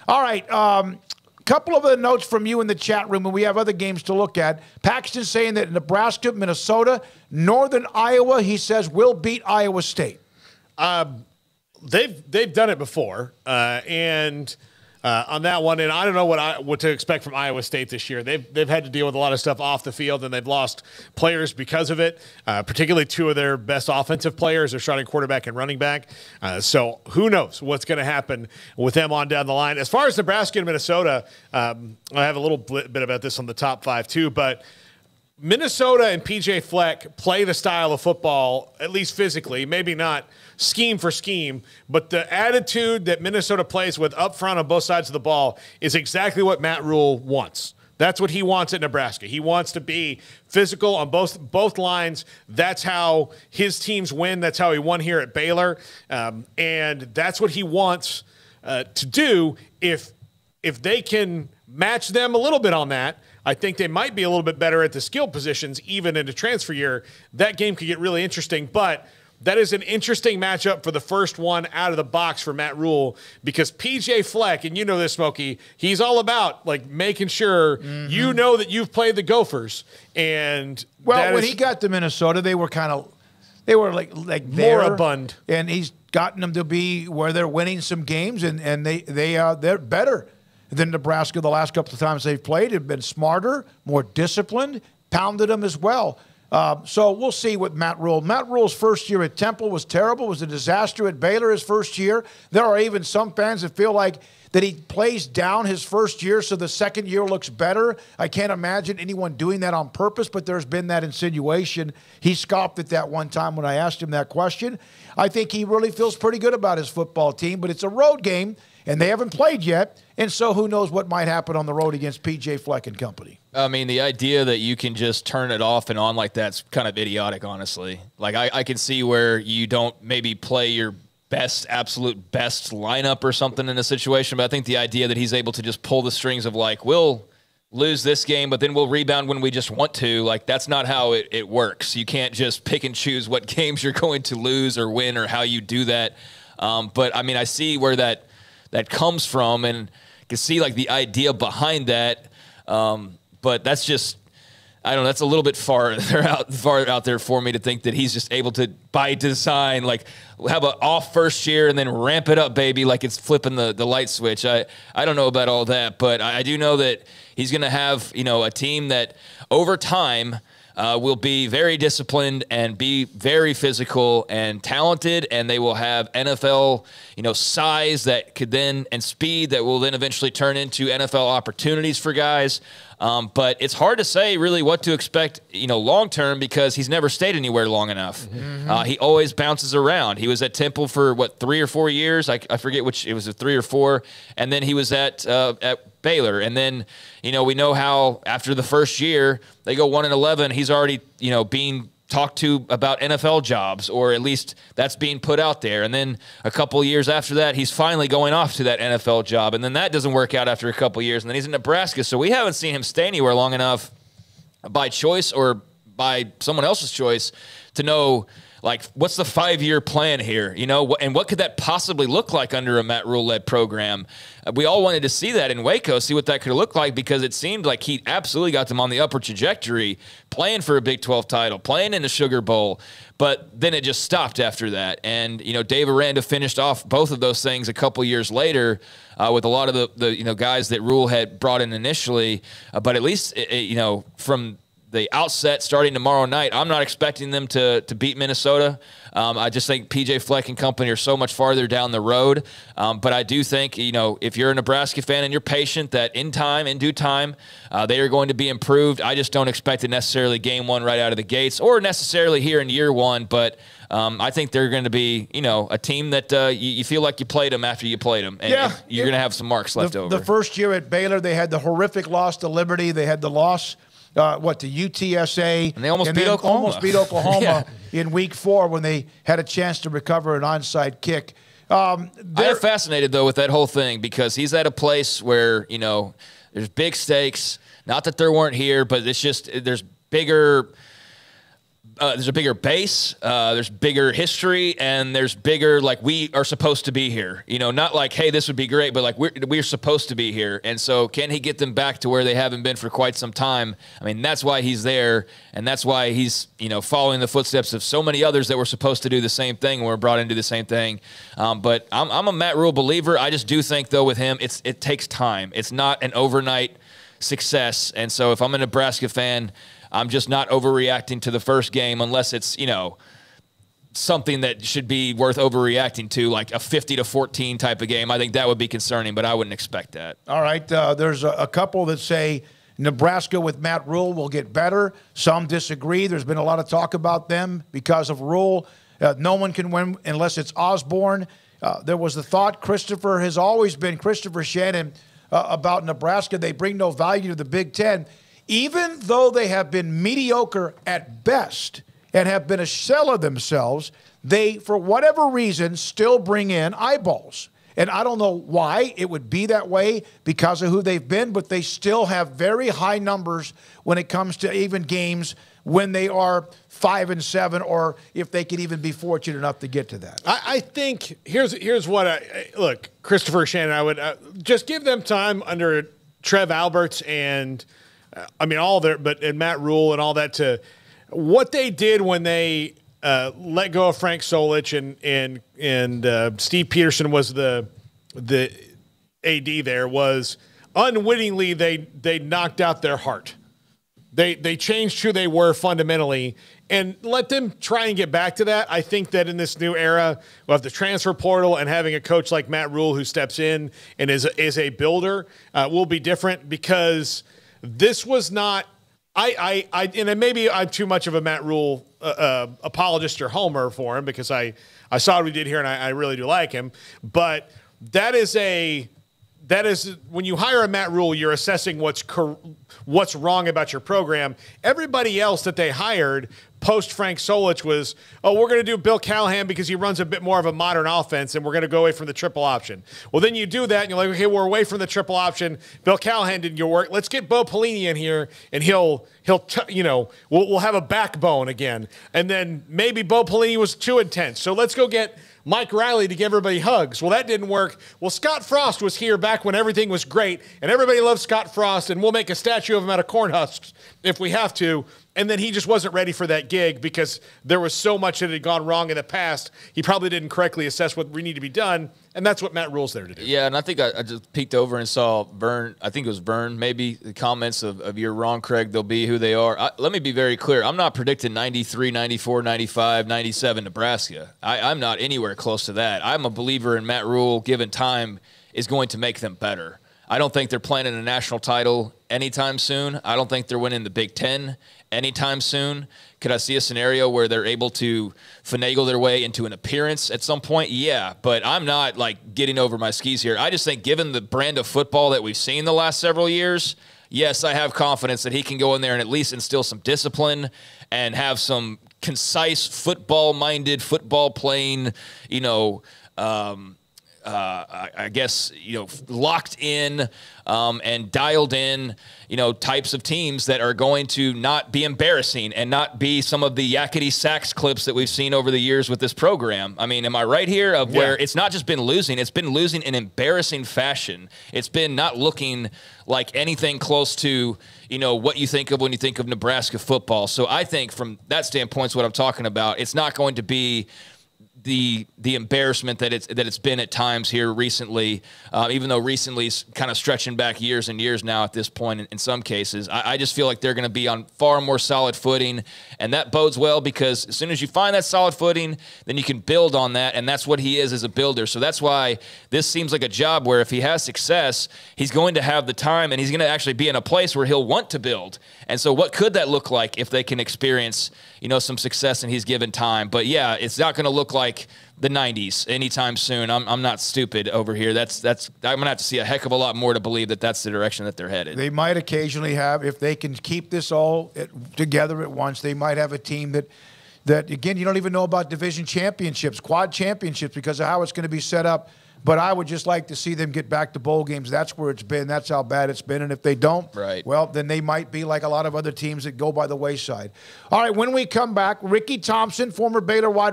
All right. Couple of other notes from you in the chat room, and we have other games to look at. Paxton saying that Nebraska, Minnesota, Northern Iowa, he says, will beat Iowa State. They've done it before, and on that one, and I don't know what to expect from Iowa State this year. They've had to deal with a lot of stuff off the field, and they've lost players because of it. Particularly two of their best offensive players, their starting quarterback and running back. So who knows what's going to happen with them on down the line. As far as Nebraska and Minnesota, I have a little bit about this on the top 5 too, but Minnesota and PJ Fleck play the style of football, at least physically, maybe not scheme for scheme, but the attitude that Minnesota plays with up front on both sides of the ball is exactly what Matt Rhule wants. That's what he wants at Nebraska. He wants to be physical on both lines. That's how his teams win. That's how he won here at Baylor. And that's what he wants to do. If they can match them a little bit on that, I think they might be a little bit better at the skill positions, even in a transfer year. That game could get really interesting, but that is an interesting matchup for the first one out of the box for Matt Rhule, because PJ Fleck, and you know this, Smokey, he's all about like making sure you know that you've played the Gophers. And when he got to Minnesota, they were like moribund, and he's gotten them to be where they're winning some games, and they're better than Nebraska the last couple of times they've played. They've been smarter, more disciplined, pounded them as well. So we'll see with Matt Rhule. Matt Rhule's first year at Temple was terrible, was a disaster at Baylor his first year. There are even some fans that feel like that he plays down his first year so the second year looks better. I can't imagine anyone doing that on purpose, but there's been that insinuation. He scoffed at that one time when I asked him that question. I think he really feels pretty good about his football team, but it's a road game, and they haven't played yet, and so who knows what might happen on the road against PJ Fleck and company. I mean, the idea that you can just turn it off and on like that's kind of idiotic, honestly. Like, I can see where you don't maybe play your absolute best lineup or something in a situation, but I think the idea that he's able to just pull the strings of, like, we'll lose this game, but then we'll rebound when we just want to, like, that's not how it works. You can't just pick and choose what games you're going to lose or win or how you do that. But, I mean, I see where that comes from, and can see like the idea behind that. But that's just, I don't know, that's a little bit far out there for me to think that he's just able to, by design, like have an off first year and then ramp it up, baby, like it's flipping the light switch. I don't know about all that, but I do know that he's going to have, a team that over time will be very disciplined and be very physical and talented, and they will have NFL, size that could then, and speed that will then eventually turn into NFL opportunities for guys. But it's hard to say really what to expect, long term, because he's never stayed anywhere long enough. He always bounces around. He was at Temple for 3 or 4 years. I forget which, it was 3 or 4, and then he was at Baylor. And then, we know how after the first year they go 1-11. He's already, being talked to about NFL jobs, or at least that's being put out there. And then a couple of years after that, he's finally going off to that NFL job. And then that doesn't work out after a couple of years. And then he's in Nebraska. So we haven't seen him stay anywhere long enough by choice or by someone else's choice to know, like, what's the 5-year plan here, and what could that possibly look like under a Matt Rhule-led program? We all wanted to see that in Waco, see what that could look like, because it seemed like he absolutely got them on the upper trajectory, playing for a Big 12 title, playing in the Sugar Bowl, but then it just stopped after that. And, Dave Aranda finished off both of those things a couple years later with a lot of the guys that Rhule had brought in initially, but at least, from the outset starting tomorrow night, I'm not expecting them to beat Minnesota. I just think PJ Fleck and company are so much farther down the road. But I do think, if you're a Nebraska fan and you're patient, that in due time, they are going to be improved. I just don't expect it necessarily game one right out of the gates, or necessarily here in year one. But I think they're going to be, a team that you feel like you played them after you played them. And you're going to have some marks left over. The first year at Baylor, they had the horrific loss to Liberty. They had the loss to UTSA. And they almost beat Oklahoma. In week 4 when they had a chance to recover an onside kick. I'm fascinated, though, with that whole thing, because he's at a place where, there's big stakes. Not that there weren't here, but it's just there's bigger base, there's bigger history, and there's bigger, like, we are supposed to be here. You know, not like, hey, this would be great, but like we're supposed to be here. And so can he get them back to where they haven't been for quite some time? I mean, that's why he's there, and that's why he's, you know, following the footsteps of so many others that were supposed to do the same thing and were brought into the same thing. But I'm a Matt Rhule believer. I just do think, though, with him, it takes time. It's not an overnight success. And so if I'm a Nebraska fan, I'm just not overreacting to the first game unless it's, you know, something that should be worth overreacting to, like a 50-14 type of game. I think that would be concerning, but I wouldn't expect that. All right. There's a couple that say Nebraska with Matt Rhule will get better. Some disagree. There's been a lot of talk about them because of Rhule. No one can win unless it's Osborne. There was the thought, Christopher Shannon, about Nebraska. They bring no value to the Big Ten. Even though they have been mediocre at best and have been a shell of themselves, they, for whatever reason, still bring in eyeballs. And I don't know why it would be that way because of who they've been, but they still have very high numbers when it comes to even games when they are 5-7, or if they could even be fortunate enough to get to that. I think here's what look, Christopher Shannon, I would just give them time under Trev Alberts and I mean, and Matt Rhule and all that, to what they did when they let go of Frank Solich and Steve Peterson was the AD there, was unwittingly they knocked out their heart. They changed who they were fundamentally, and let them try and get back to that. I think that in this new era of the transfer portal and having a coach like Matt Rhule who steps in and is a builder will be different, because this was not and maybe I'm too much of a Matt Rhule apologist or homer for him, because I saw what he did here and I really do like him. But that is when you hire a Matt Rhule, you're assessing what's wrong about your program. Everybody else that they hired post Frank Solich was, oh, we're going to do Bill Callahan because he runs a bit more of a modern offense, and we're going to go away from the triple option. Well, then you do that, and you're like, okay, we're away from the triple option. Bill Callahan did your work. Let's get Bo Pelini in here, and we'll have a backbone again. And then maybe Bo Pelini was too intense, so let's go get Mike Riley to give everybody hugs. Well, that didn't work. Well, Scott Frost was here back when everything was great, and everybody loved Scott Frost, and we'll make a statue of him out of Cornhusks if we have to. And then he just wasn't ready for that gig because there was so much that had gone wrong in the past. He probably didn't correctly assess what needed to be done, and that's what Matt Rhule's there to do. Yeah, and I think I just peeked over and saw Vern. I think it was Vern, maybe, the comments of you're wrong, Craig, they'll be who they are. Let me be very clear. I'm not predicting 93, 94, 95, 97 Nebraska. I'm not anywhere close to that. I'm a believer in Matt Rhule, given time, is going to make them better. I don't think they're playing in a national title anytime soon. I don't think they're winning the Big Ten anytime soon. Could I see a scenario where they're able to finagle their way into an appearance at some point? Yeah, but I'm not like getting over my skis here. I just think, given the brand of football that we've seen the last several years, yes, I have confidence that he can go in there and at least instill some discipline and have some concise football-minded, football-playing, I guess, locked in and dialed in, types of teams that are going to not be embarrassing and not be some of the yakety sax clips that we've seen over the years with this program. I mean, am I right here of where it's not just been losing, it's been losing in embarrassing fashion. It's been not looking like anything close to, what you think of when you think of Nebraska football. So I think from that standpoint is what I'm talking about. It's not going to be the embarrassment that it's been at times here recently, even though recently's kind of stretching back years and years now at this point in some cases. I just feel like they're going to be on far more solid footing, and that bodes well because as soon as you find that solid footing, then you can build on that, and that's what he is as a builder. So that's why this seems like a job where if he has success, he's going to have the time, and he's going to actually be in a place where he'll want to build. And so what could that look like if they can experience, some success and he's given time? But yeah, it's not going to look like the 90s anytime soon. I'm not stupid over here. I'm gonna have to see a heck of a lot more to believe that that's the direction that they're headed. They might occasionally have, if they can keep this all together at once, they might have a team that that, again, you don't even know about division championships, quad championships, because of how it's going to be set up. But I would just like to see them get back to bowl games. That's where it's been. That's how bad it's been. And if they don't, well, then they might be like a lot of other teams that go by the wayside. All right, when we come back, Ricky Thompson, former Baylor wide